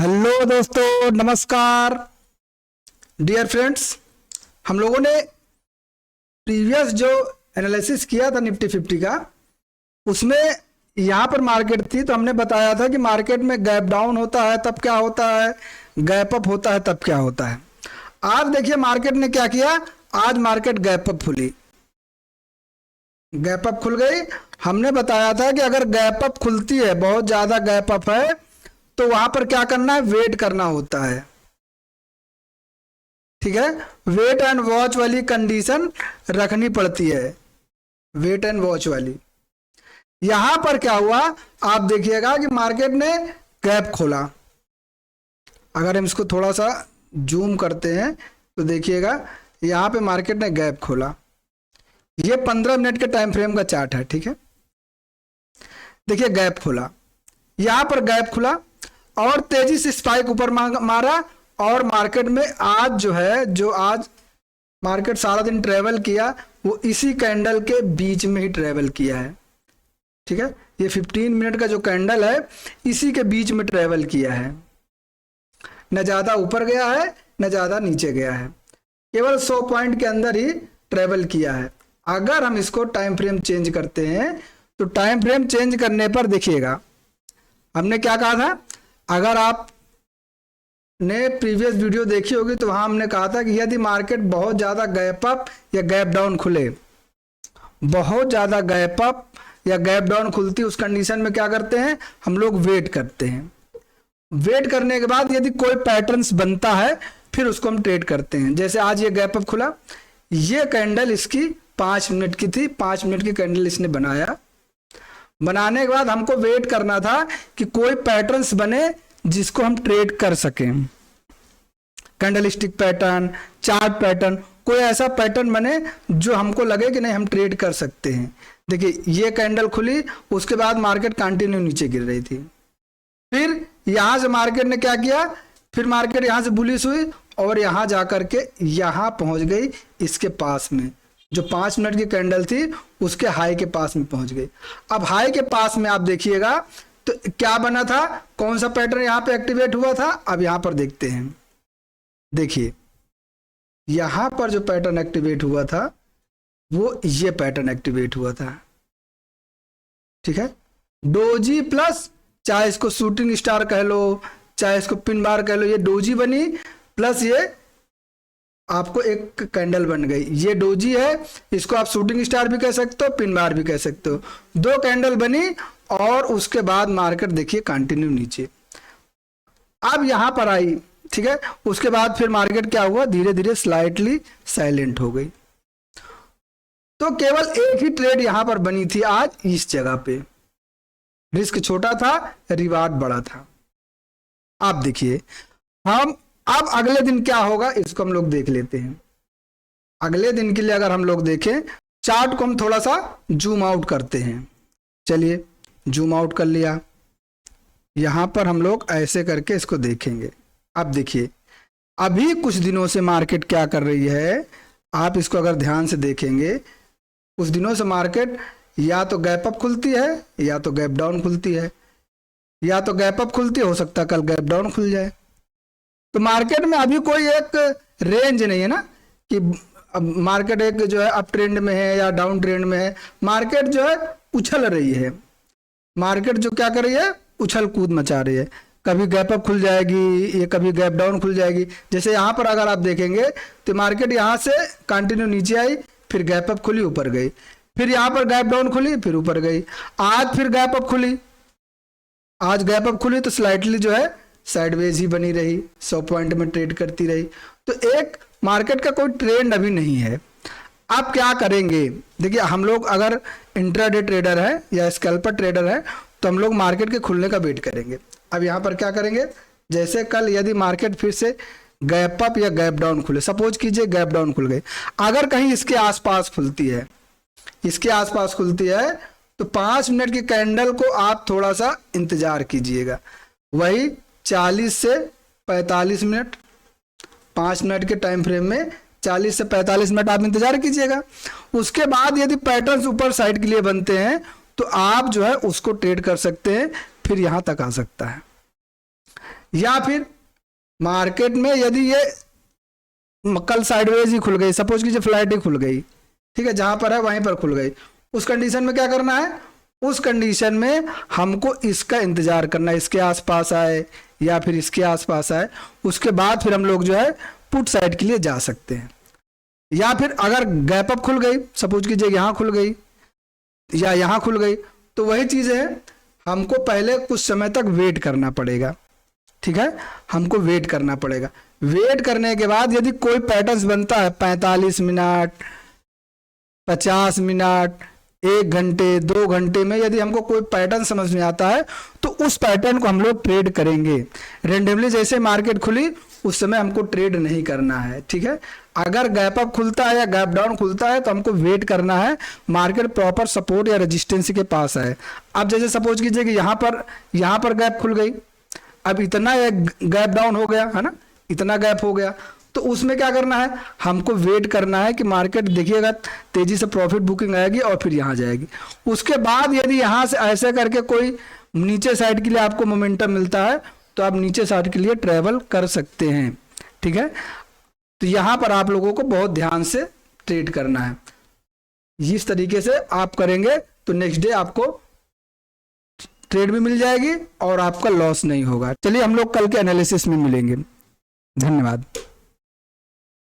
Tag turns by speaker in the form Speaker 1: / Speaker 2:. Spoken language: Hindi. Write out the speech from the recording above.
Speaker 1: हेलो दोस्तों, नमस्कार डियर फ्रेंड्स। हम लोगों ने प्रीवियस जो एनालिसिस किया था निफ्टी 50 का, उसमें यहाँ पर मार्केट थी तो हमने बताया था कि मार्केट में गैप डाउन होता है तब क्या होता है, गैप अप होता है तब क्या होता है। आज देखिए मार्केट ने क्या किया। आज मार्केट गैप अप खुली, गैप अप खुल गई। हमने बताया था कि अगर गैप अप खुलती है, बहुत ज्यादा गैप अप है, तो वहां पर क्या करना है, वेट करना होता है। ठीक है, वेट एंड वॉच वाली कंडीशन रखनी पड़ती है, वेट एंड वॉच वाली। यहां पर क्या हुआ, आप देखिएगा कि मार्केट ने गैप खोला। अगर हम इसको थोड़ा सा जूम करते हैं तो देखिएगा यहां पे मार्केट ने गैप खोला। ये 15 मिनट के टाइम फ्रेम का चार्ट है। ठीक है, देखिए गैप खोला, यहां पर गैप खुला और तेजी से स्पाइक ऊपर मारा। और मार्केट में आज जो है, जो आज मार्केट सारा दिन ट्रेवल किया, वो इसी कैंडल के बीच में ही ट्रेवल किया है। ठीक है, ये 15 मिनट का जो कैंडल है, इसी के बीच में ट्रेवल किया है। न ज्यादा ऊपर गया है न ज्यादा नीचे गया है, केवल 100 पॉइंट के अंदर ही ट्रेवल किया है। अगर हम इसको टाइम फ्रेम चेंज करते हैं तो टाइम फ्रेम चेंज करने पर देखिएगा, हमने क्या कहा था। अगर आप ने प्रीवियस वीडियो देखी होगी तो वहां हमने कहा था कि यदि मार्केट बहुत ज्यादा गैप अप या गैप डाउन खुले, बहुत ज्यादा गैप अप या गैप डाउन खुलती, उस कंडीशन में क्या करते हैं हम लोग, वेट करते हैं। वेट करने के बाद यदि कोई पैटर्न्स बनता है फिर उसको हम ट्रेड करते हैं। जैसे आज ये गैप अप खुला, ये कैंडल इसकी 5 मिनट की थी, 5 मिनट की कैंडल इसने बनाया। बनाने के बाद हमको वेट करना था कि कोई पैटर्न्स बने जिसको हम ट्रेड कर सकें। Candle stick pattern, chart pattern, कोई ऐसा पैटर्न बने जो हमको लगे कि नहीं हम ट्रेड कर सकते हैं। देखिए ये कैंडल खुली, उसके बाद मार्केट कंटिन्यू नीचे गिर रही थी। फिर यहां से मार्केट ने क्या किया, फिर मार्केट यहां से बुलिश हुई और यहां जाकर के यहां पहुंच गई, इसके पास में जो 5 मिनट की कैंडल थी उसके हाई के पास में पहुंच गई। अब हाई के पास में आप देखिएगा तो क्या बना था, कौन सा पैटर्न यहां पे एक्टिवेट हुआ था। अब यहां पर देखते हैं, देखिए यहां पर जो पैटर्न एक्टिवेट हुआ था वो ये पैटर्न एक्टिवेट हुआ था। ठीक है, डोजी प्लस, चाहे इसको शूटिंग स्टार कह लो, चाहे इसको पिन बार कह लो, ये डोजी बनी प्लस ये आपको एक कैंडल बन गई। ये डोजी है, इसको आप शूटिंग स्टार भी कह सकते हो, पिन बार भी कह सकते हो। 2 कैंडल बनी और उसके बाद मार्केट देखिए कंटिन्यू नीचे, अब यहां पर आई। ठीक है, उसके बाद फिर मार्केट क्या हुआ, धीरे धीरे स्लाइटली साइलेंट हो गई। तो केवल एक ही ट्रेड यहां पर बनी थी आज इस जगह पे। रिस्क छोटा था, रिवार्ड बड़ा था। आप देखिए, हम अब अगले दिन क्या होगा इसको हम लोग देख लेते हैं। अगले दिन के लिए अगर हम लोग देखें, चार्ट को हम थोड़ा सा जूम आउट करते हैं। चलिए जूम आउट कर लिया, यहां पर हम लोग ऐसे करके इसको देखेंगे। अब देखिए अभी कुछ दिनों से मार्केट क्या कर रही है, आप इसको अगर ध्यान से देखेंगे, कुछ दिनों से मार्केट या तो गैप अप खुलती है या तो गैप डाउन खुलती है, या तो गैप अप खुलती है, हो सकता है कल गैप डाउन खुल जाए। तो मार्केट में अभी कोई एक रेंज नहीं है ना कि अब मार्केट एक जो है अप ट्रेंड में है या डाउन ट्रेंड में है। मार्केट जो है उछल रही है, मार्केट जो क्या कर रही है, उछल कूद मचा रही है। कभी गैप अप खुल जाएगी, ये कभी गैप डाउन खुल जाएगी। जैसे यहाँ पर अगर आप देखेंगे तो मार्केट यहाँ से कंटिन्यू नीचे आई, फिर गैप अप खुली, ऊपर गई, फिर यहाँ पर गैप डाउन खुली, फिर ऊपर गई। आज फिर गैप अप खुली, आज गैप अप खुली तो स्लाइटली जो है साइडवेज ही बनी रही, 100 पॉइंट में ट्रेड करती रही। तो एक मार्केट का कोई ट्रेंड अभी नहीं है। आप क्या करेंगे, देखिए हम लोग अगर इंट्राडे ट्रेडर है या स्कैल्पर ट्रेडर है तो हम लोग मार्केट के खुलने का वेट करेंगे। अब यहाँ पर क्या करेंगे, जैसे कल यदि मार्केट फिर से गैप अप या गैप डाउन खुले, सपोज कीजिए गैप डाउन खुल गई, अगर कहीं इसके आसपास खुलती है, इसके आसपास खुलती है तो 5 मिनट की कैंडल को आप थोड़ा सा इंतजार कीजिएगा। वही 40 से 45 मिनट, 5 मिनट के टाइम फ्रेम में 40 से 45 मिनट आप इंतजार कीजिएगा। उसके बाद यदि पैटर्न्स ऊपर साइड के लिए बनते हैं तो आप जो है उसको ट्रेड कर सकते हैं, फिर यहां तक आ सकता है। या फिर मार्केट में यदि ये कल साइडवेज ही खुल गई, सपोज कीजिए फ्लैट ही खुल गई, ठीक है, जहां पर है वहीं पर खुल गई, उस कंडीशन में क्या करना है, उस कंडीशन में हमको इसका इंतजार करना है, इसके आसपास आए या फिर इसके आसपास आए, उसके बाद फिर हम लोग जो है पुट साइड के लिए जा सकते हैं। या फिर अगर गैप अप खुल गई, सपोज कीजिए यहां खुल गई या यहां खुल गई, तो वही चीज है, हमको पहले कुछ समय तक वेट करना पड़ेगा, ठीक है, हमको वेट करना पड़ेगा। वेट करने के बाद यदि कोई पैटर्न बनता है 45 मिनट, 50 मिनट, 1 घंटे, 2 घंटे में यदि हमको कोई पैटर्न समझ में आता है तो उस पैटर्न को हम लोग ट्रेड करेंगे। रेंडमली जैसे मार्केट खुली उस समय हमको ट्रेड नहीं करना है, ठीक है। अगर गैप अप खुलता है या गैप डाउन खुलता है तो हमको वेट करना है, मार्केट प्रॉपर सपोर्ट या रेजिस्टेंस के पास है। अब जैसे सपोज कीजिए कि यहाँ पर गैप खुल गई, अब इतना गैप डाउन हो गया है ना, इतना गैप हो गया, तो उसमें क्या करना है, हमको वेट करना है कि मार्केट देखिएगा तेजी से प्रॉफिट बुकिंग आएगी और फिर यहाँ जाएगी। उसके बाद यदि यहाँ से ऐसे करके कोई नीचे साइड के लिए आपको मोमेंटम मिलता है तो आप नीचे साइड के लिए ट्रेवल कर सकते हैं, ठीक है। तो यहाँ पर आप लोगों को बहुत ध्यान से ट्रेड करना है। इस तरीके से आप करेंगे तो नेक्स्ट डे आपको ट्रेड भी मिल जाएगी और आपका लॉस नहीं होगा। चलिए हम लोग कल के एनालिसिस में मिलेंगे। धन्यवाद।